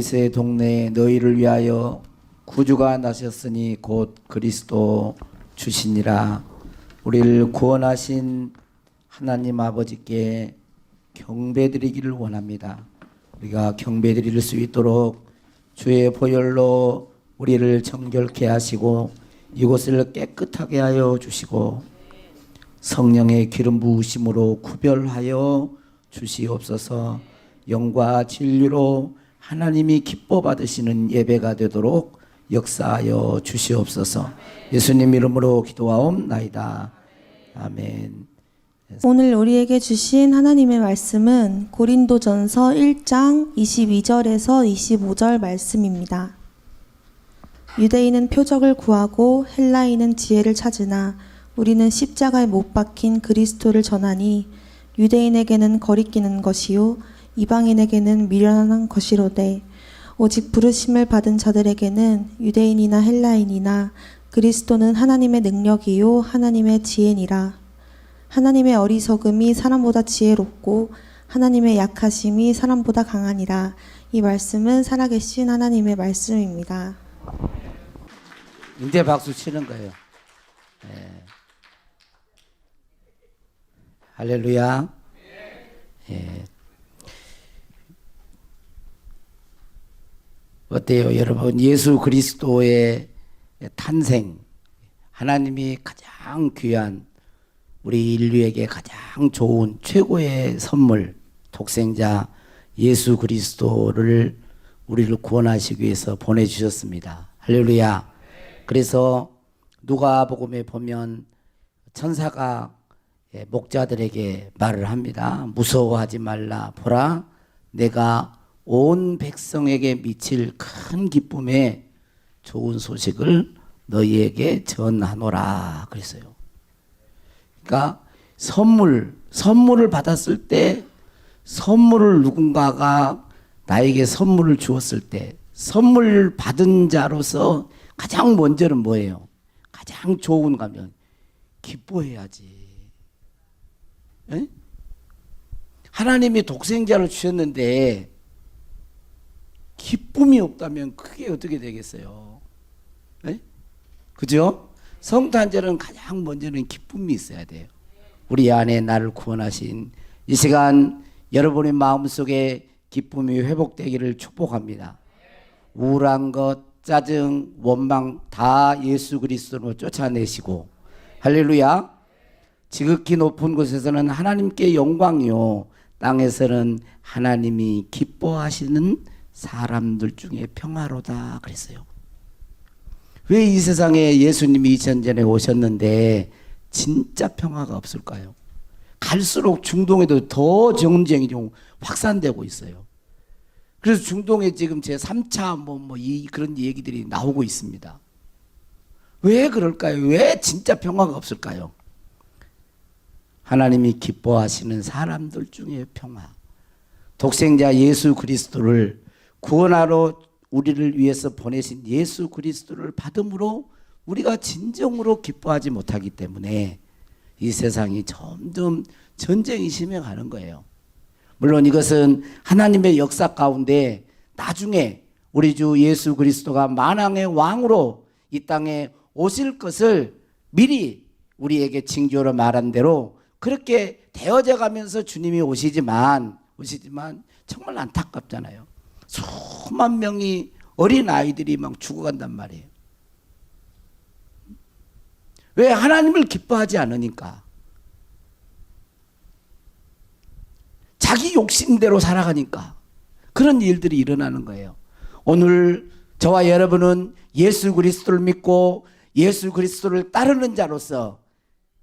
다윗의 동네에 너희를 위하여 구주가 나셨으니 곧 그리스도 주시니라. 우리를 구원하신 하나님 아버지께 경배드리기를 원합니다. 우리가 경배드릴 수 있도록 주의 보혈로 우리를 정결케 하시고 이곳을 깨끗하게 하여 주시고 성령의 기름 부으심으로 구별하여 주시옵소서. 영과 진리로 하나님이 기뻐 받으시는 예배가 되도록 역사하여 주시옵소서. 예수님 이름으로 기도하옵나이다. 아멘. 오늘 우리에게 주신 하나님의 말씀은 고린도전서 1장 22절에서 25절 말씀입니다. 유대인은 표적을 구하고 헬라인은 지혜를 찾으나 우리는 십자가에 못 박힌 그리스도를 전하니 유대인에게는 거리끼는 것이요 이방인에게는 미련한 것이로되 오직 부르심을 받은 자들에게는 유대인이나 헬라인이나 그리스도는 하나님의 능력이요 하나님의 지혜니라. 하나님의 어리석음이 사람보다 지혜롭고 하나님의 약하심이 사람보다 강하니라. 이 말씀은 살아계신 하나님의 말씀입니다. 이제 박수 치는 거예요. 네. 할렐루야. 예. 어때요, 여러분? 예수 그리스도의 탄생, 하나님이 가장 귀한 우리 인류에게 가장 좋은 최고의 선물, 독생자 예수 그리스도를 우리를 구원하시기 위해서 보내주셨습니다. 할렐루야. 그래서 누가복음에 보면 천사가 목자들에게 말을 합니다. 무서워하지 말라. 보라, 내가 온 백성에게 미칠 큰 기쁨의 좋은 소식을 너희에게 전하노라 그랬어요. 그러니까 선물을 받았을 때, 선물을 누군가가 나에게 선물을 주었을 때, 선물 받은 자로서 가장 먼저는 뭐예요? 가장 좋은 감정, 기뻐해야지. 에? 하나님이 독생자를 주셨는데 기쁨이 없다면 그게 어떻게 되겠어요? 에? 그죠? 성탄절은 가장 먼저는 기쁨이 있어야 돼요. 우리 안에 나를 구원하신 이 시간 여러분의 마음속에 기쁨이 회복되기를 축복합니다. 우울한 것, 짜증, 원망 다 예수 그리스도로 쫓아내시고, 할렐루야. 지극히 높은 곳에서는 하나님께 영광이요 땅에서는 하나님이 기뻐하시는 사람들 중에 평화로다 그랬어요. 왜 이 세상에 예수님이 2000년 전에 오셨는데 진짜 평화가 없을까요? 갈수록 중동에도 더 전쟁이 좀 확산되고 있어요. 그래서 중동에 지금 제3차 그런 얘기들이 나오고 있습니다. 왜 그럴까요? 왜 진짜 평화가 없을까요? 하나님이 기뻐하시는 사람들 중에 평화. 독생자 예수 그리스도를 구원하러 우리를 위해서 보내신 예수 그리스도를 받음으로 우리가 진정으로 기뻐하지 못하기 때문에 이 세상이 점점 전쟁이 심해가는 거예요. 물론 이것은 하나님의 역사 가운데 나중에 우리 주 예수 그리스도가 만왕의 왕으로 이 땅에 오실 것을 미리 우리에게 징조로 말한 대로 그렇게 되어져 가면서 주님이 오시지만 정말 안타깝잖아요. 수만 명이 어린 아이들이 막 죽어간단 말이에요. 왜? 하나님을 기뻐하지 않으니까. 자기 욕심대로 살아가니까 그런 일들이 일어나는 거예요. 오늘 저와 여러분은 예수 그리스도를 믿고 예수 그리스도를 따르는 자로서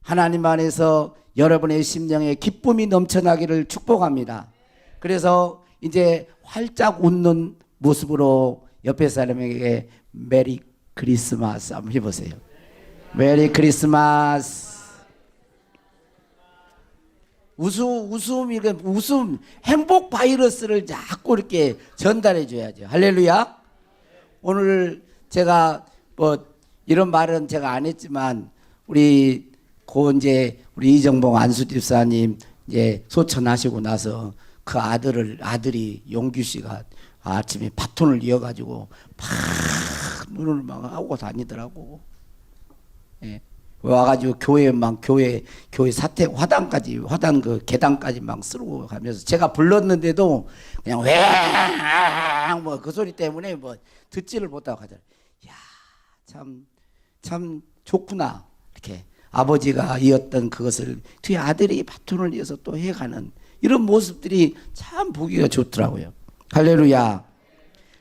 하나님 안에서 여러분의 심령에 기쁨이 넘쳐나기를 축복합니다. 그래서 이제 활짝 웃는 모습으로 옆에 사람에게 메리 크리스마스 한번 해보세요. 메리 크리스마스. 웃음, 행복 바이러스를 자꾸 이렇게 전달해 줘야죠. 할렐루야. 오늘 제가 이런 말은 제가 안 했지만 우리 이정봉 안수 집사님 이제 소천하시고 나서 그 아들이 용규 씨가 아침에 바톤을 이어가지고 막 눈을 막 하고 다니더라고. 예. 와가지고 교회 사택 화단 그 계단까지 막 쓸고 가면서 제가 불렀는데도 그냥 뭐 그 소리 때문에 뭐 듣지를 못하고 하더라. 야, 참 좋구나. 이렇게 아버지가 이었던 그것을 뒤에 아들이 바톤을 이어서 또 해가는 이런 모습들이 참 보기가 좋더라고요. 할렐루야.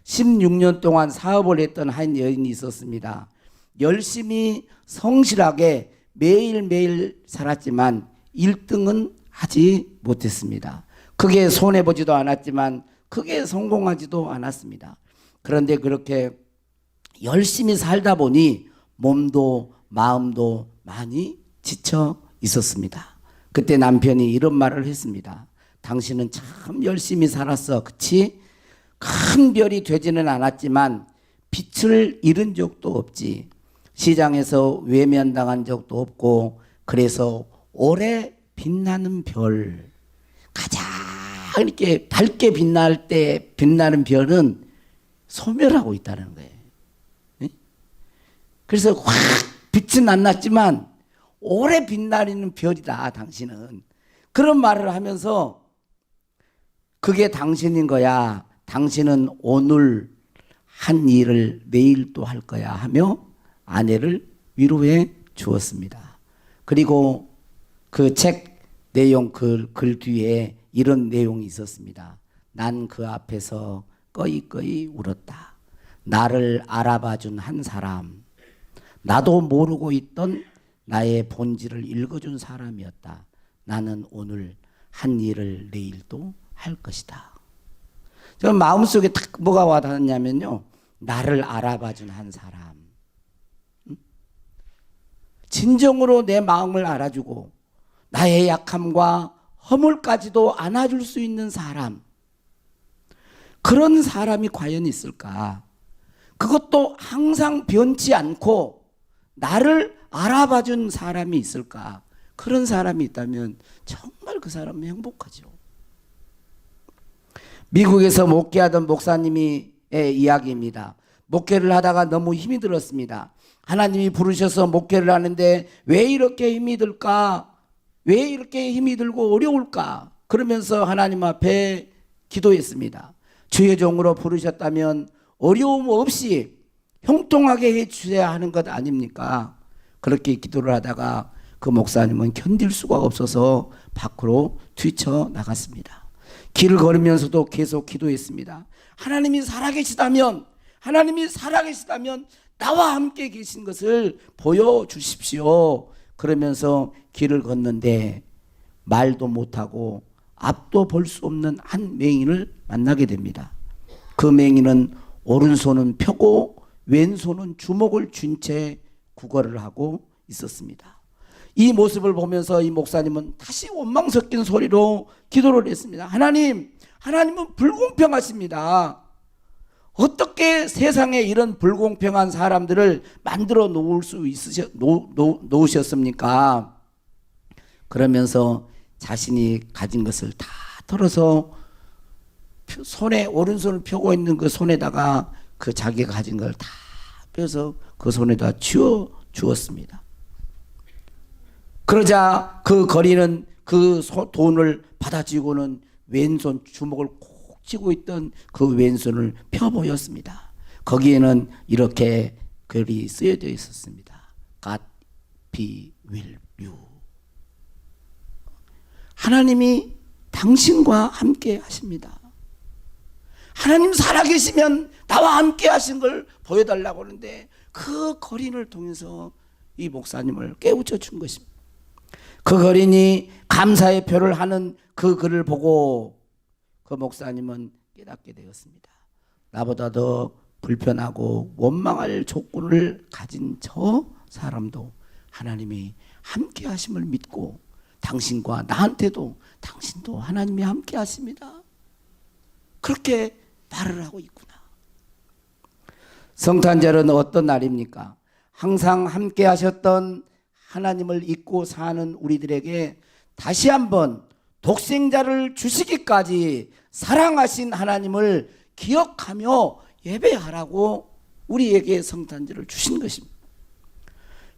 16년 동안 사업을 했던 한 여인이 있었습니다. 열심히 성실하게 매일매일 살았지만 1등은 하지 못했습니다. 크게 손해보지도 않았지만 크게 성공하지도 않았습니다. 그런데 그렇게 열심히 살다 보니 몸도 마음도 많이 지쳐 있었습니다. 그때 남편이 이런 말을 했습니다. 당신은 참 열심히 살았어. 그치? 큰 별이 되지는 않았지만 빛을 잃은 적도 없지. 시장에서 외면당한 적도 없고 그래서 오래 빛나는 별, 가장 이렇게 밝게 빛나는 별은 소멸하고 있다는 거예요. 그래서 확 빛은 안 났지만 오래 빛나는 별이다 당신은. 그런 말을 하면서 그게 당신인 거야. 당신은 오늘 한 일을 내일 또 할 거야 하며 아내를 위로해 주었습니다. 그리고 그 책 내용 글 뒤에 이런 내용이 있었습니다. 난 그 앞에서 꺼이꺼이 울었다. 나를 알아봐준 한 사람, 나도 모르고 있던 나의 본질을 읽어준 사람이었다. 나는 오늘 한 일을 내일도 할 것이다. 저 마음속에 딱 뭐가 와닿았냐면요, 나를 알아봐준 한 사람, 진정으로 내 마음을 알아주고 나의 약함과 허물까지도 안아줄 수 있는 사람, 그런 사람이 과연 있을까? 그것도 항상 변치 않고 나를 알아봐준 사람이 있을까? 그런 사람이 있다면 정말 그 사람은 행복하죠. 미국에서 목회하던 목사님의 이야기입니다. 목회를 하다가 너무 힘이 들었습니다. 하나님이 부르셔서 목회를 하는데 왜 이렇게 힘이 들까? 왜 이렇게 힘이 들고 어려울까? 그러면서 하나님 앞에 기도했습니다. 주의 종으로 부르셨다면 어려움 없이 형통하게 해주셔야 하는 것 아닙니까? 그렇게 기도를 하다가 그 목사님은 견딜 수가 없어서 밖으로 뛰쳐나갔습니다. 길을 걸으면서도 계속 기도했습니다. 하나님이 살아계시다면 나와 함께 계신 것을 보여주십시오. 그러면서 길을 걷는데 말도 못하고 앞도 볼 수 없는 한 맹인을 만나게 됩니다. 그 맹인은 오른손은 펴고 왼손은 주먹을 쥔 채 구걸을 하고 있었습니다. 이 모습을 보면서 이 목사님은 다시 원망 섞인 소리로 기도를 했습니다. 하나님은 불공평하십니다. 어떻게 세상에 이런 불공평한 사람들을 만들어 놓으셨습니까? 그러면서 자신이 가진 것을 다 털어서 오른손을 펴고 있는 그 손에다가 그 자기가 가진 걸 다 빼서 그 손에다 쥐어 주었습니다. 그러자 그 거리는 그 돈을 받아쥐고는 왼손 주먹을 콕 쥐고 있던 그 왼손을 펴 보였습니다. 거기에는 이렇게 글이 쓰여져 있었습니다. God be with you. 하나님이 당신과 함께 하십니다. 하나님 살아계시면 나와 함께 하신 걸 보여달라고 하는데 그 거린을 통해서 이 목사님을 깨우쳐 준 것입니다. 그 거린이 감사의 표를 하는 그 글을 보고 그 목사님은 깨닫게 되었습니다. 나보다 더 불편하고 원망할 조건을 가진 저 사람도 하나님이 함께 하심을 믿고 당신과 나한테도 당신도 하나님이 함께 하십니다. 그렇게 말을 하고 있구나. 성탄절은 어떤 날입니까? 항상 함께 하셨던 하나님을 잊고 사는 우리들에게 다시 한번 독생자를 주시기까지 사랑하신 하나님을 기억하며 예배하라고 우리에게 성탄절을 주신 것입니다.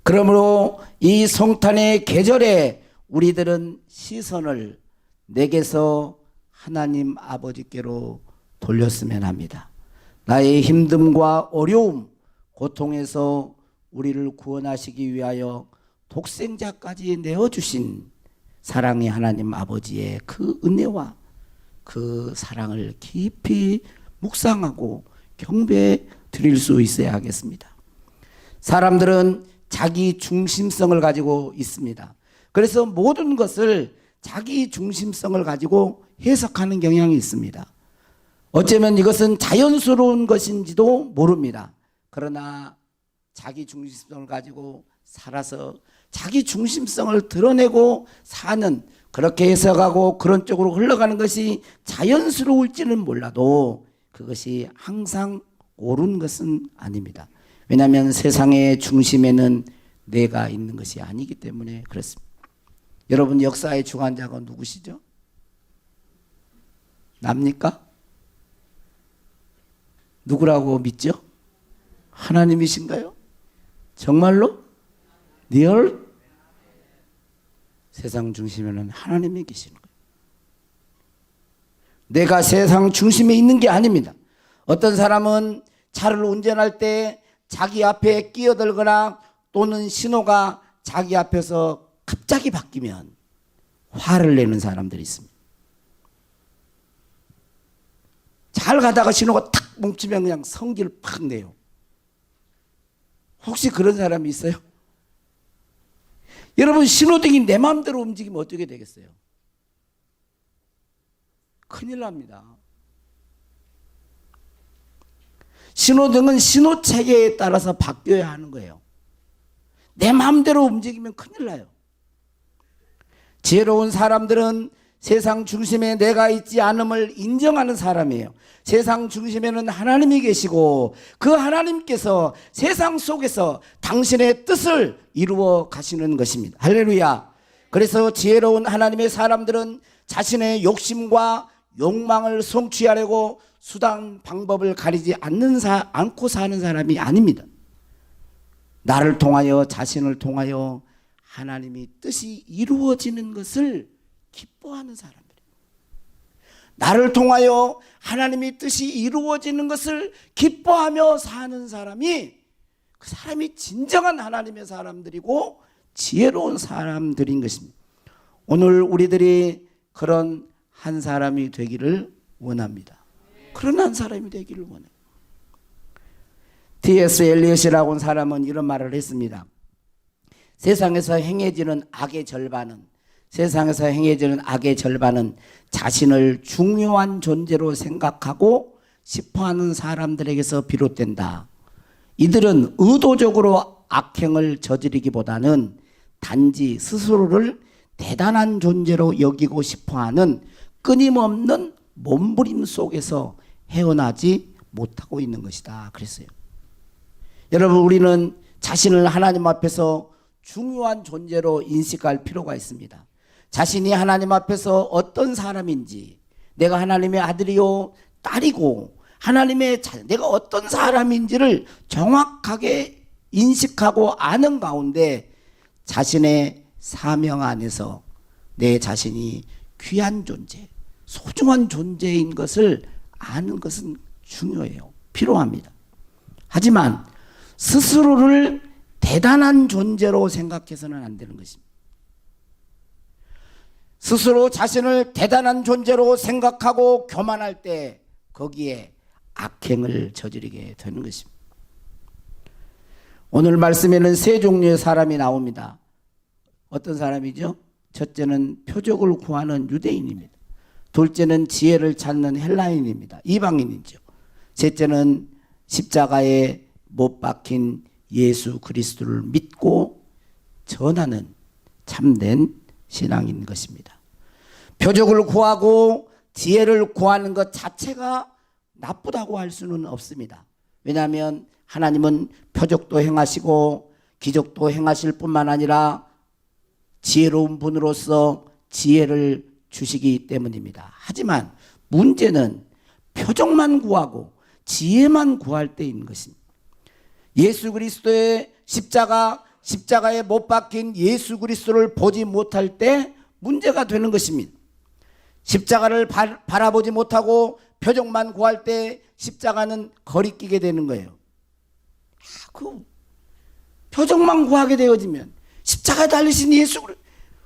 그러므로 이 성탄의 계절에 우리들은 시선을 내게서 하나님 아버지께로 돌렸으면 합니다. 나의 힘듦과 어려움, 고통에서 우리를 구원하시기 위하여 독생자까지 내어주신 사랑의 하나님 아버지의 그 은혜와 그 사랑을 깊이 묵상하고 경배해 드릴 수 있어야 하겠습니다. 사람들은 자기 중심성을 가지고 있습니다. 그래서 모든 것을 자기 중심성을 가지고 해석하는 경향이 있습니다. 어쩌면 이것은 자연스러운 것인지도 모릅니다. 그러나 자기 중심성을 가지고 살아서 자기 중심성을 드러내고 사는, 그렇게 해석하고 그런 쪽으로 흘러가는 것이 자연스러울지는 몰라도 그것이 항상 옳은 것은 아닙니다. 왜냐하면 세상의 중심에는 내가 있는 것이 아니기 때문에 그렇습니다. 여러분, 역사의 주관자가 누구시죠? 납니까? 누구라고 믿죠? 하나님이신가요? 정말로? 리얼? 세상 중심에는 하나님이 계시는 거예요. 내가 세상 중심에 있는 게 아닙니다. 어떤 사람은 차를 운전할 때 자기 앞에 끼어들거나 또는 신호가 자기 앞에서 갑자기 바뀌면 화를 내는 사람들이 있습니다. 잘 가다가 신호가 탁 멈추면 그냥 성기를 팍 내요. 혹시 그런 사람이 있어요? 여러분, 신호등이 내 마음대로 움직이면 어떻게 되겠어요? 큰일 납니다. 신호등은 신호체계에 따라서 바뀌어야 하는 거예요. 내 마음대로 움직이면 큰일 나요. 지혜로운 사람들은 세상 중심에 내가 있지 않음을 인정하는 사람이에요. 세상 중심에는 하나님이 계시고 그 하나님께서 세상 속에서 당신의 뜻을 이루어 가시는 것입니다. 할렐루야. 그래서 지혜로운 하나님의 사람들은 자신의 욕심과 욕망을 성취하려고 수단 방법을 가리지 않고 사는 사람이 아닙니다. 나를 통하여, 자신을 통하여 하나님의 뜻이 이루어지는 것을 기뻐하는 사람들이에요. 나를 통하여 하나님의 뜻이 이루어지는 것을 기뻐하며 사는 사람이, 그 사람이 진정한 하나님의 사람들이고 지혜로운 사람들인 것입니다. 오늘 우리들이 그런 한 사람이 되기를 원합니다. 그런 한 사람이 되기를 원해요. T.S. 엘리엇이라고 하는 사람은 이런 말을 했습니다. 세상에서 행해지는 악의 절반은 자신을 중요한 존재로 생각하고 싶어하는 사람들에게서 비롯된다. 이들은 의도적으로 악행을 저지르기보다는 단지 스스로를 대단한 존재로 여기고 싶어하는 끊임없는 몸부림 속에서 헤어나지 못하고 있는 것이다. 그랬어요. 여러분, 우리는 자신을 하나님 앞에서 중요한 존재로 인식할 필요가 있습니다. 자신이 하나님 앞에서 어떤 사람인지, 내가 하나님의 아들이요 딸이고 하나님의 내가 어떤 사람인지를 정확하게 인식하고 아는 가운데 자신의 사명 안에서 내 자신이 귀한 존재, 소중한 존재인 것을 아는 것은 중요해요. 필요합니다. 하지만 스스로를 대단한 존재로 생각해서는 안 되는 것입니다. 스스로 자신을 대단한 존재로 생각하고 교만할 때 거기에 악행을 저지르게 되는 것입니다. 오늘 말씀에는 세 종류의 사람이 나옵니다. 어떤 사람이죠? 첫째는 표적을 구하는 유대인입니다. 둘째는 지혜를 찾는 헬라인입니다. 이방인이죠. 셋째는 십자가에 못 박힌 예수 그리스도를 믿고 전하는 참된 신앙인 것입니다. 표적을 구하고 지혜를 구하는 것 자체가 나쁘다고 할 수는 없습니다. 왜냐하면 하나님은 표적도 행하시고 기적도 행하실 뿐만 아니라 지혜로운 분으로서 지혜를 주시기 때문입니다. 하지만 문제는 표적만 구하고 지혜만 구할 때인 것입니다. 예수 그리스도의 십자가에 못 박힌 예수 그리스도를 보지 못할 때 문제가 되는 것입니다. 십자가를 바라보지 못하고 표적만 구할 때 십자가는 거리끼게 되는 거예요. 그 표적만 구하게 되어지면 십자가에 달리신 예수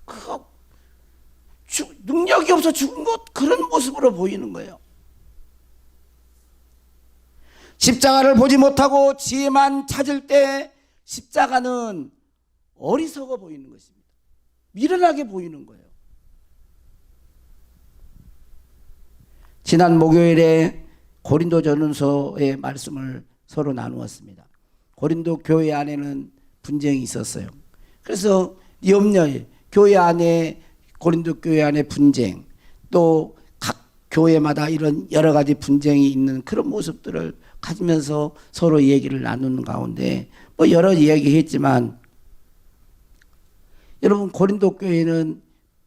그거 능력이 없어 죽은 것 그런 모습으로 보이는 거예요. 십자가를 보지 못하고 지혜만 찾을 때 십자가는 어리석어 보이는 것입니다. 미련하게 보이는 거예요. 지난 목요일에 고린도전서의 말씀을 서로 나누었습니다. 고린도 교회 안에는 분쟁이 있었어요. 그래서 염려해 교회 안에 고린도 교회 안에 분쟁, 또 각 교회마다 이런 여러 가지 분쟁이 있는 그런 모습들을 가지면서 서로 얘기를 나누는 가운데 뭐 여러 이야기했지만, 여러분 고린도 교회는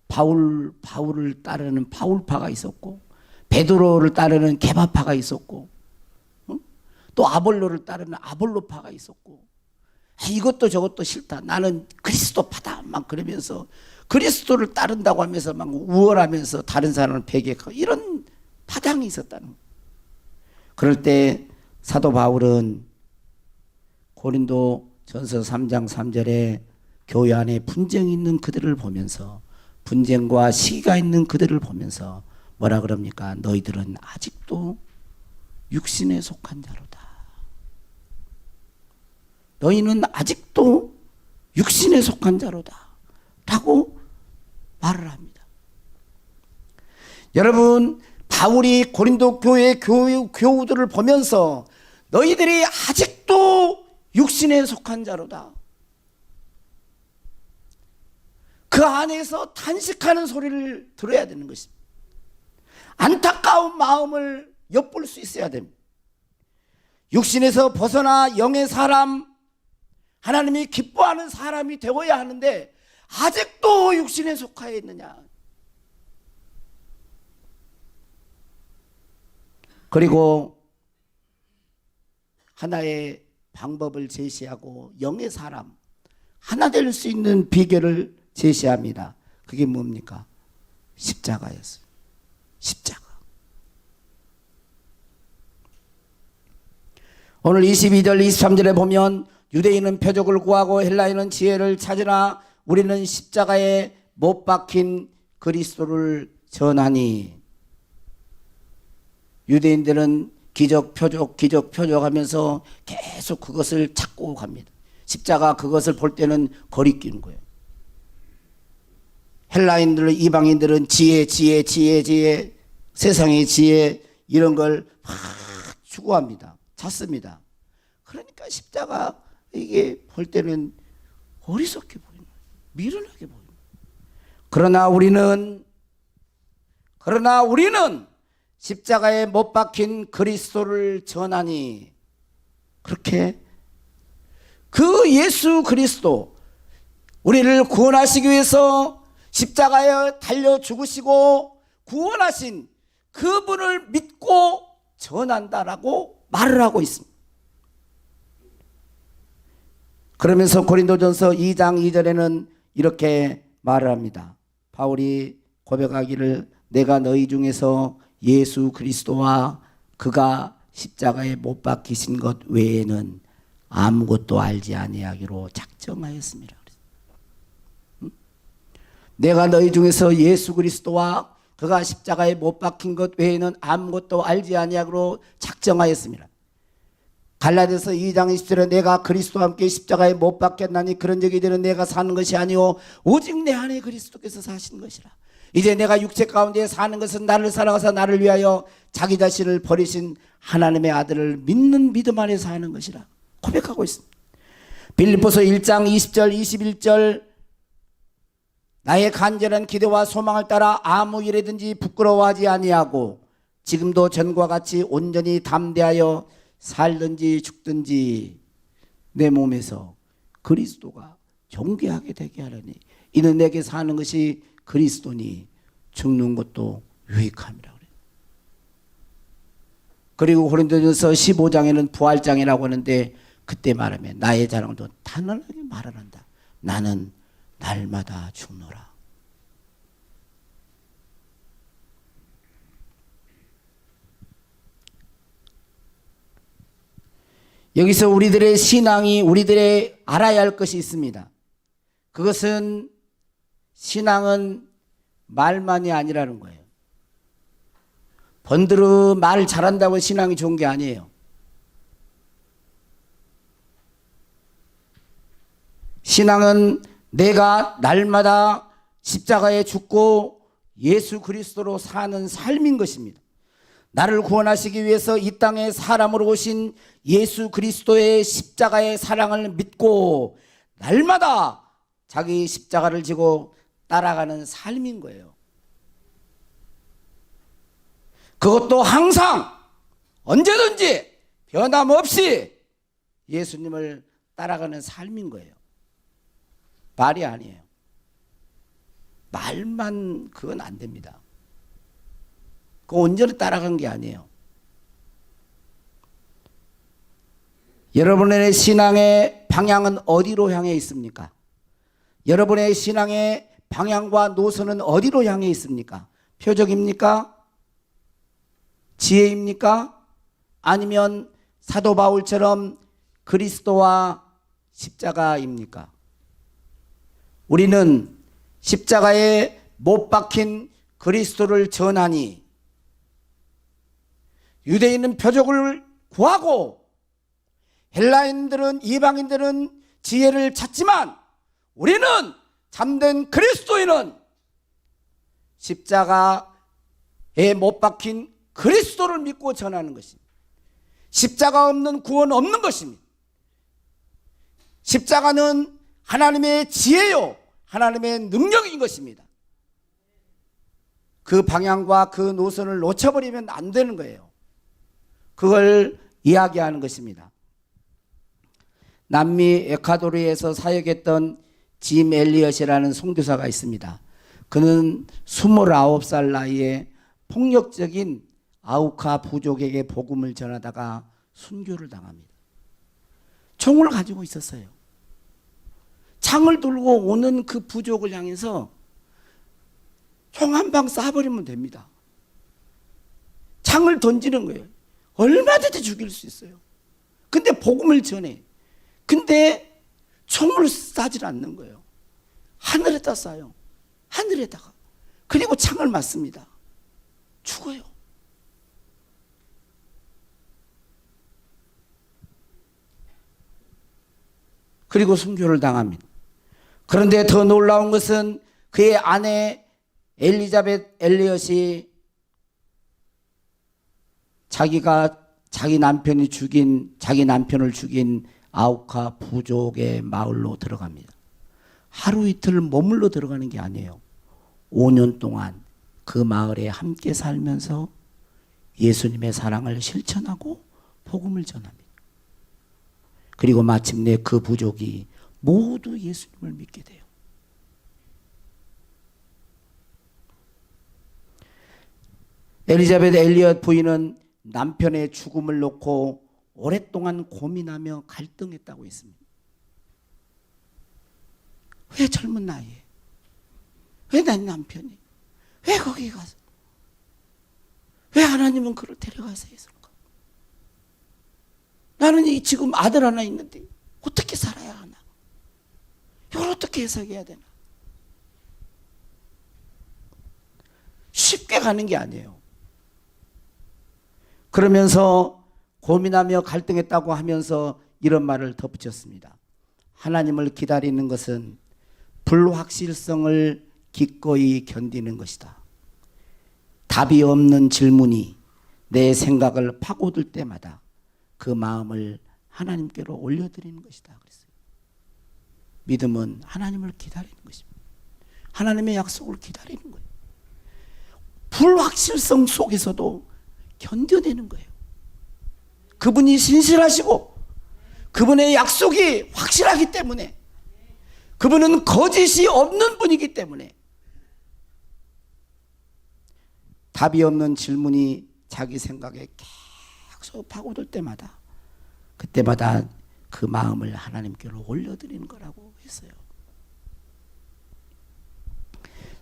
바울을 따르는 바울파가 있었고, 베드로를 따르는 게바파가 있었고, 또 아볼로를 따르는 아볼로파가 있었고, 이것도 저것도 싫다, 나는 그리스도파다 막 그러면서 그리스도를 따른다고 하면서 막 우월하면서 다른 사람을 배격하고 이런 파장이 있었다는 거예요. 그럴 때 사도 바울은 고린도 전서 3장 3절에 교회 안에 분쟁이 있는 그들을 보면서, 분쟁과 시기가 있는 그들을 보면서 뭐라 그럽니까? 너희들은 아직도 육신에 속한 자로다. 너희는 아직도 육신에 속한 자로다 라고 말을 합니다. 여러분, 바울이 고린도 교회 교우들을 보면서 너희들이 아직도 육신에 속한 자로다, 그 안에서 탄식하는 소리를 들어야 되는 것입니다. 안타까운 마음을 엿볼 수 있어야 됩니다. 육신에서 벗어나 영의 사람, 하나님이 기뻐하는 사람이 되어야 하는데 아직도 육신에 속하여 있느냐. 그리고 하나의 방법을 제시하고 영의 사람, 하나 될 수 있는 비결을 제시합니다. 그게 뭡니까? 십자가였어요. 십자가. 오늘 22절 23절에 보면 유대인은 표적을 구하고 헬라인은 지혜를 찾으나 우리는 십자가에 못 박힌 그리스도를 전하니. 유대인들은 기적 표적 하면서 계속 그것을 찾고 갑니다. 십자가 그것을 볼 때는 거리끼는 거예요. 헬라인들, 이방인들은 지혜, 세상의 지혜 이런 걸 막 추구합니다. 찾습니다. 그러니까 십자가 이게 볼 때는 어리석게 보이는 거예요. 미련하게 보이는 거예요. 그러나 우리는 십자가에 못 박힌 그리스도를 전하니. 그렇게 그 예수 그리스도, 우리를 구원하시기 위해서 십자가에 달려 죽으시고 구원하신 그분을 믿고 전한다라고 말을 하고 있습니다. 그러면서 고린도전서 2장 2절에는 이렇게 말을 합니다. 바울이 고백하기를 내가 너희 중에서 예수 그리스도와 그가 십자가에 못 박히신 것 외에는 아무것도 알지 아니하기로 작정하였습니다. 내가 너희 중에서 예수 그리스도와 그가 십자가에 못 박힌 것 외에는 아무것도 알지 아니하기로 작정하였습니다. 갈라디아서 2장 20절에 내가 그리스도와 함께 십자가에 못 박혔나니 그런 적이 되는 내가 사는 것이 아니오 오직 내 안에 그리스도께서 사신 것이라. 이제 내가 육체 가운데 사는 것은 나를 사랑하사 나를 위하여 자기 자신을 버리신 하나님의 아들을 믿는 믿음 안에서 하는 것이라 고백하고 있습니다. 빌립보서 1장 20절 21절 나의 간절한 기대와 소망을 따라 아무 일에든지 부끄러워하지 아니하고 지금도 전과 같이 온전히 담대하여 살든지 죽든지 내 몸에서 그리스도가 존귀하게 되게 하려니 이는 내게 사는 것이 그리스도니 죽는 것도 유익함이라 그래요. 그리고 고린도전서 15장에는 부활장이라고 하는데 그때 말하면 나의 자랑도 단언하게 말을 한다. 나는 날마다 죽노라. 여기서 우리들의 신앙이 우리들의 알아야 할 것이 있습니다. 그것은 신앙은 말만이 아니라는 거예요. 번드르 말 잘한다고 신앙이 좋은 게 아니에요. 신앙은 내가 날마다 십자가에 죽고 예수 그리스도로 사는 삶인 것입니다. 나를 구원하시기 위해서 이 땅에 사람으로 오신 예수 그리스도의 십자가의 사랑을 믿고 날마다 자기 십자가를 지고 따라가는 삶인 거예요. 그것도 항상 언제든지 변함없이 예수님을 따라가는 삶인 거예요. 말이 아니에요. 말만 그건 안 됩니다. 그 온전히 따라간 게 아니에요. 여러분의 신앙의 방향은 어디로 향해 있습니까? 여러분의 신앙의 방향과 노선은 어디로 향해 있습니까? 표적입니까? 지혜입니까? 아니면 사도 바울처럼 그리스도와 십자가입니까? 우리는 십자가에 못 박힌 그리스도를 전하니 유대인은 표적을 구하고 헬라인들은 이방인들은 지혜를 찾지만 우리는 참된 그리스도인은 십자가에 못 박힌 그리스도를 믿고 전하는 것입니다. 십자가 없는 구원 없는 것입니다. 십자가는 하나님의 지혜요 하나님의 능력인 것입니다. 그 방향과 그 노선을 놓쳐버리면 안 되는 거예요. 그걸 이야기하는 것입니다. 남미 에콰도르에서 사역했던 짐 엘리엇이라는 선교사가 있습니다. 그는 29살 나이에 폭력적인 아우카 부족에게 복음을 전하다가 순교를 당합니다. 총을 가지고 있었어요. 창을 들고 오는 그 부족을 향해서 총 한 방 쏴버리면 됩니다. 창을 던지는 거예요. 얼마든지 죽일 수 있어요. 근데 복음을 전해. 근데 총을 쏴질 않는 거예요. 하늘에다 쏴요. 하늘에다가. 그리고 창을 맞습니다. 죽어요. 그리고 순교를 당합니다. 그런데 더 놀라운 것은 그의 아내 엘리자벳 엘리엇이 자기가 자기 남편을 죽인 아우카 부족의 마을로 들어갑니다. 하루 이틀 머물러 들어가는 게 아니에요. 5년 동안 그 마을에 함께 살면서 예수님의 사랑을 실천하고 복음을 전합니다. 그리고 마침내 그 부족이 모두 예수님을 믿게 돼요. 엘리자벳 엘리엇 부인은 남편의 죽음을 놓고 오랫동안 고민하며 갈등했다고 했습니다. 왜 젊은 나이에? 왜 내 남편이? 왜 거기 가서? 왜 하나님은 그를 데려가서 했을까? 나는 지금 아들 하나 있는데 어떻게 살아야 하나? 이걸 어떻게 해석해야 되나? 쉽게 가는 게 아니에요. 그러면서 고민하며 갈등했다고 하면서 이런 말을 덧붙였습니다. 하나님을 기다리는 것은 불확실성을 기꺼이 견디는 것이다. 답이 없는 질문이 내 생각을 파고들 때마다 그 마음을 하나님께로 올려드리는 것이다. 그랬어요. 믿음은 하나님을 기다리는 것입니다. 하나님의 약속을 기다리는 거예요. 불확실성 속에서도 견뎌내는 거예요. 그분이 신실하시고 그분의 약속이 확실하기 때문에, 그분은 거짓이 없는 분이기 때문에 답이 없는 질문이 자기 생각에 파고들 때마다 그때마다 그 마음을 하나님께로 올려드리는 거라고 했어요.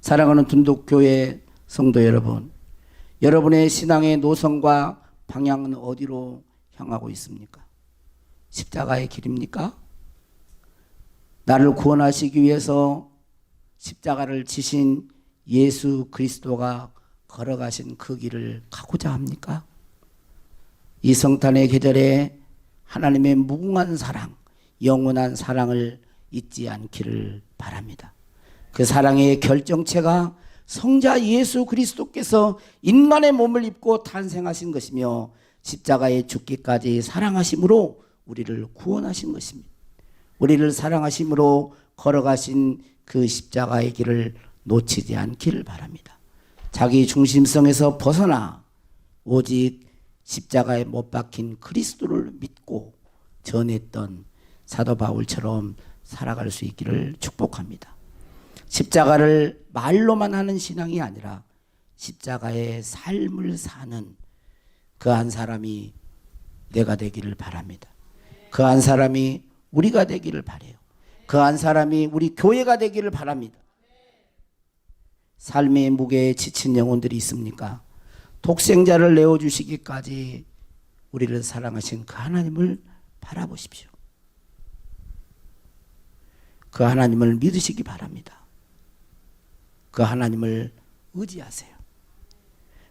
사랑하는 둔독교회 성도 여러분, 여러분의 신앙의 노선과 방향은 어디로 향하고 있습니까? 십자가의 길입니까? 나를 구원하시기 위해서 십자가를 지신 예수 그리스도가 걸어가신 그 길을 가고자 합니까? 이 성탄의 계절에 하나님의 무궁한 사랑, 영원한 사랑을 잊지 않기를 바랍니다. 그 사랑의 결정체가 성자 예수 그리스도께서 인간의 몸을 입고 탄생하신 것이며 십자가에 죽기까지 사랑하심으로 우리를 구원하신 것입니다. 우리를 사랑하심으로 걸어가신 그 십자가의 길을 놓치지 않기를 바랍니다. 자기 중심성에서 벗어나 오직 십자가에 못 박힌 그리스도를 믿고 전했던 사도 바울처럼 살아갈 수 있기를 축복합니다. 십자가를 말로만 하는 신앙이 아니라 십자가의 삶을 사는 그 한 사람이 내가 되기를 바랍니다. 그 한 사람이 우리가 되기를 바라요. 그 한 사람이 우리 교회가 되기를 바랍니다. 삶의 무게에 지친 영혼들이 있습니까? 독생자를 내어주시기까지 우리를 사랑하신 그 하나님을 바라보십시오. 그 하나님을 믿으시기 바랍니다. 그 하나님을 의지하세요.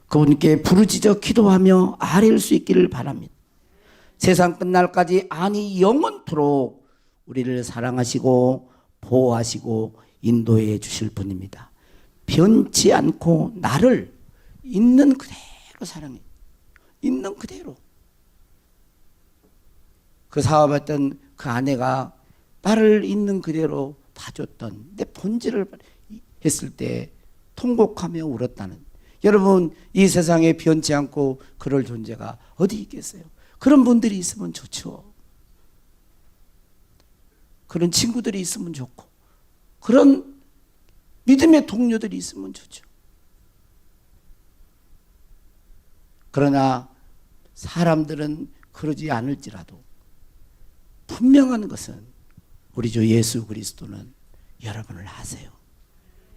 그분께 부르짖어 기도하며 아뢰일 수 있기를 바랍니다. 세상 끝날까지 아니 영원토록 우리를 사랑하시고 보호하시고 인도해 주실 분입니다. 변치 않고 나를 있는 그대로 사랑해. 있는 그대로. 그 사업했던 그 아내가 나를 있는 그대로 봐줬던 내 본질을 했을 때 통곡하며 울었다는, 여러분 이 세상에 변치 않고 그럴 존재가 어디 있겠어요? 그런 분들이 있으면 좋죠. 그런 친구들이 있으면 좋고 그런 믿음의 동료들이 있으면 좋죠. 그러나 사람들은 그러지 않을지라도 분명한 것은 우리 주 예수 그리스도는 여러분을 아세요.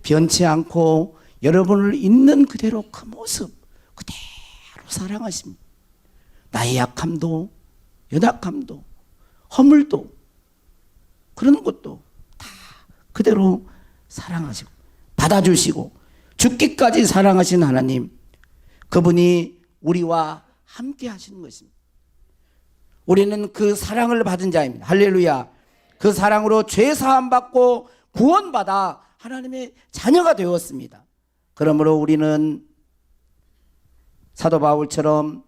변치 않고 여러분을 있는 그대로 그 모습 그대로 사랑하십니다. 나의 약함도 연약함도 허물도 그런 것도 다 그대로 사랑하시고 받아주시고 죽기까지 사랑하신 하나님, 그분이 우리와 함께 하시는 것입니다. 우리는 그 사랑을 받은 자입니다. 할렐루야. 그 사랑으로 죄 사함 받고 구원받아 하나님의 자녀가 되었습니다. 그러므로 우리는 사도 바울처럼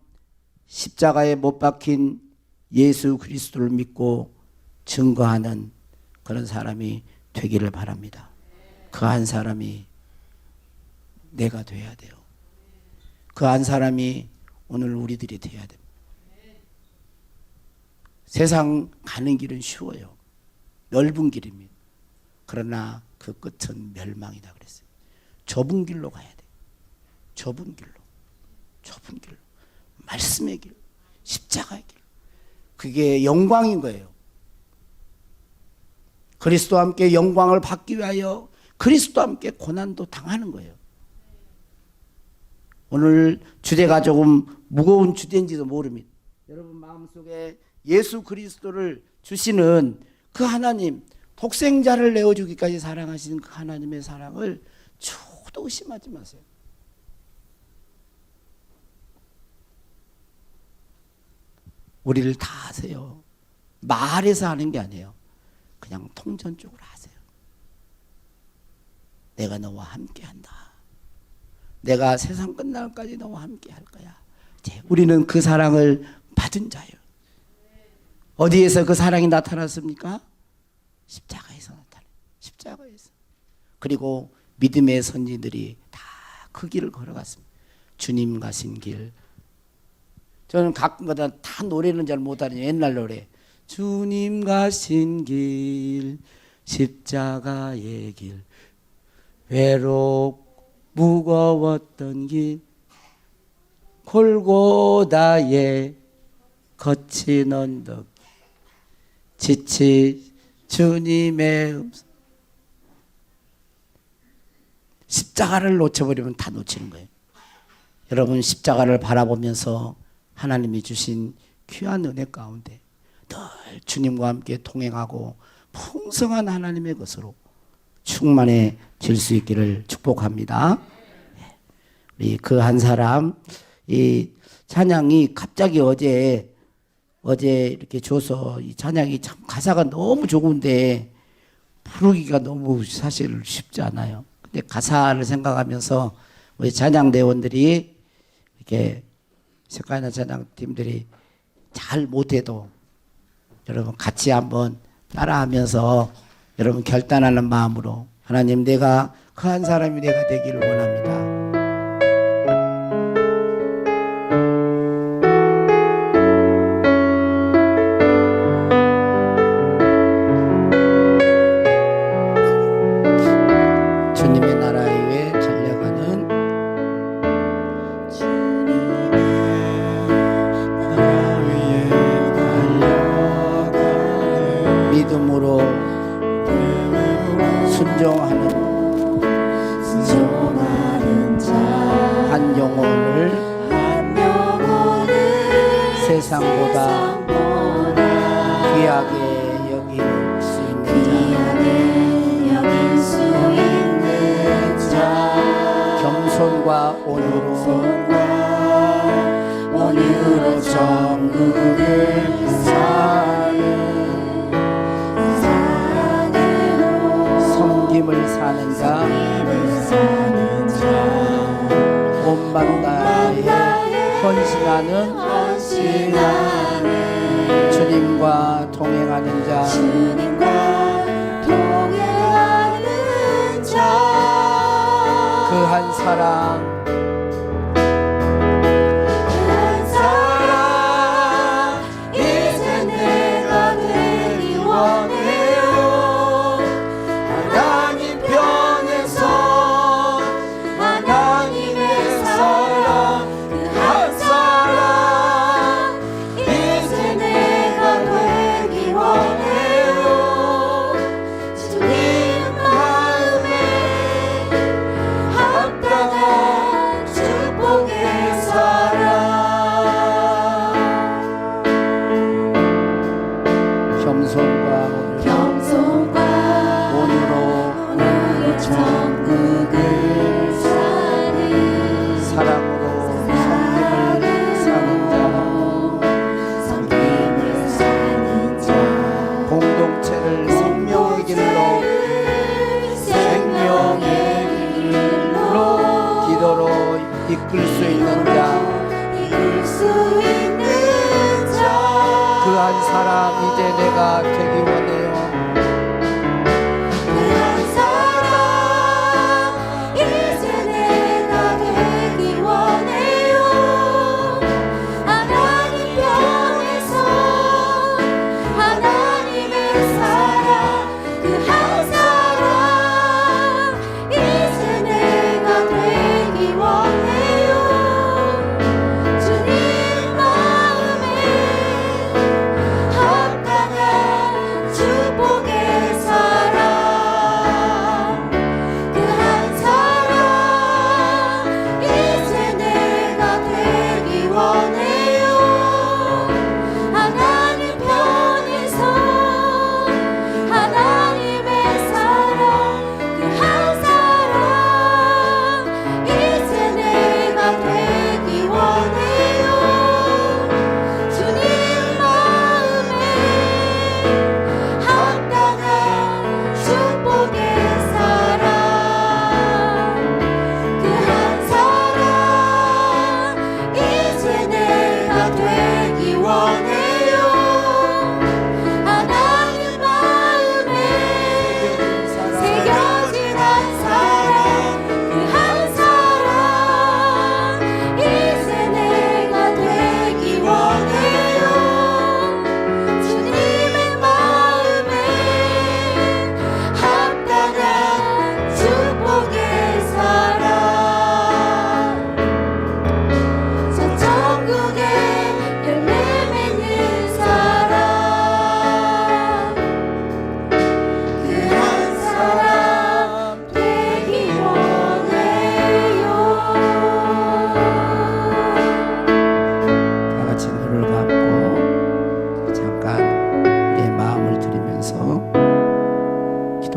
십자가에 못 박힌 예수 그리스도를 믿고 증거하는 그런 사람이 되기를 바랍니다. 그 한 사람이 내가 돼야 돼요. 그 한 사람이 오늘 우리들이 돼야 됩니다. 세상 가는 길은 쉬워요. 넓은 길입니다. 그러나 그 끝은 멸망이다 그랬어요. 좁은 길로 가야 돼요. 좁은 길로. 좁은 길로. 말씀의 길. 십자가의 길. 그게 영광인 거예요. 그리스도와 함께 영광을 받기 위하여 그리스도와 함께 고난도 당하는 거예요. 오늘 주제가 조금 무거운 주제인지도 모릅니다. 여러분 마음속에 예수 그리스도를 주시는 그 하나님, 독생자를 내어주기까지 사랑하시는 그 하나님의 사랑을 초도 의심하지 마세요. 우리를 다 아세요. 말해서 하는 게 아니에요. 그냥 통전적으로 하세요. 내가 너와 함께 한다. 내가 세상 끝날까지 너와 함께 할 거야. 우리는 그 사랑을 받은 자예요. 어디에서 그 사랑이 나타났습니까? 십자가에서 나타나요. 십자가에서. 그리고 믿음의 선지들이 다 그 길을 걸어갔습니다. 주님 가신 길. 저는 가끔가다 다 노래는 잘 못하는 옛날 노래. 주님 가신 길, 십자가의 길, 외롭 무거웠던 길, 골고다의 거친 언덕 지치 주님의 십자가를 놓쳐버리면 다 놓치는 거예요. 여러분 십자가를 바라보면서 하나님이 주신 귀한 은혜 가운데 늘 주님과 함께 동행하고 풍성한 하나님의 것으로 충만해질 수 있기를 축복합니다. 우리 그 한 사람 이 찬양이 갑자기 어제 이렇게 줘서 이 찬양이 참 가사가 너무 좋은데 부르기가 너무 사실 쉽지 않아요. 근데 가사를 생각하면서 우리 찬양대원들이 이렇게 색깔나 찬양팀들이 잘 못해도 여러분 같이 한번 따라하면서 여러분 결단하는 마음으로 하나님 내가 그 한 사람이 내가 되기를 원합니다. 주님의 나라 위에 달려가는 믿음으로 순종하는 한 영혼을 세상보다 귀하게 여길 수 있는 자 겸손과 온유로 전국을 사는 섬김을 사는 자 온 만나에 헌신하는 주님과 동행하는 자 그 한 사람 이제 내가 되기 원해요. 하나님 편에서 하나님의 사랑 그 한 사람 이제 내가 되기 원해요. 주님 마음에 합당한 축복의 사랑 겸손과 온유로 천국을 사는 사랑으로 섬김을 사는 자 공동체를 생명의 길로 기도로 이끌 수 있는 자 그 한 사람 이제 내가 되기 원해요. 주님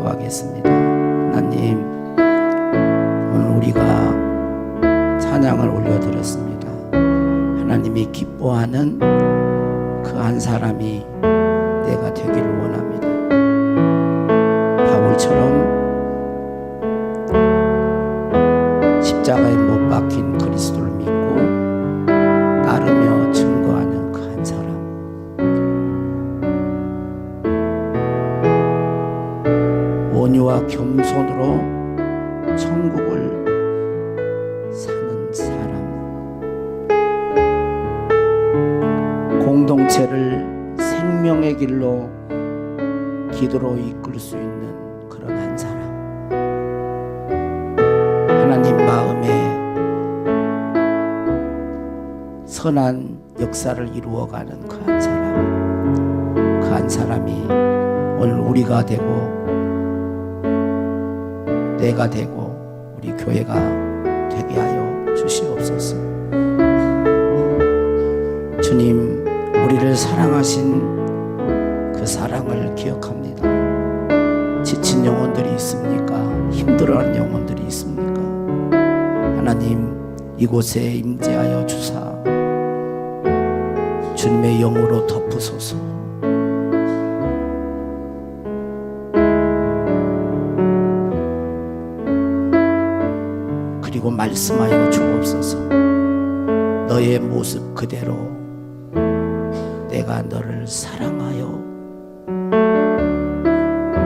기도하겠습니다. 하나님, 오늘 우리가 찬양을 올려드렸습니다. 하나님이 기뻐하는 그 한 사람이 내가 되기를 원합니다. 바울처럼 십자가에 못 박힌 그리스도를 믿고 따르며 증거하는 그 한 사람. 온유와 겸손으로 천국을 사는 사람. 공동체를 생명의 길로 기도로 이끌 수 있는 그런 한 사람. 하나님 마음에 선한 역사를 이루어가는 그 한 사람. 그 한 사람이 오늘 우리가 되고 내가 되고 우리 교회가 되게 하여 주시옵소서. 주님, 우리를 사랑하신 그 사랑을 기억합니다. 지친 영혼들이 있습니까? 힘들어하는 영혼들이 있습니까? 하나님, 이곳에 임재하여 주사 주님의 영으로 덮으소서. 그리고 말씀하여 주옵소서. 너의 모습 그대로 내가 너를 사랑하여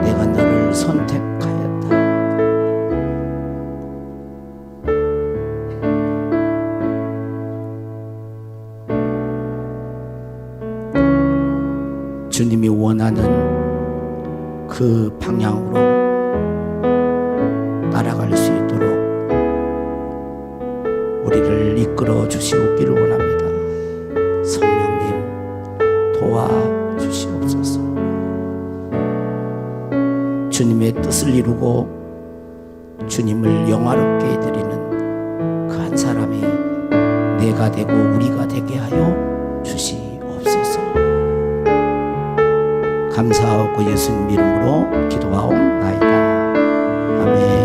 내가 너를 선택하였다. 주님이 원하는 그 방향으로 날아갈 수 있도록 우리를 이끌어 주시옵기를 원합니다. 성령님, 도와주시옵소서. 주님의 뜻을 이루고 주님을 영화롭게 해드리는 그 한 사람이 내가 되고 우리가 되게 하여 주시옵소서. 감사하고 예수님 이름으로 기도하옵나이다. 아멘.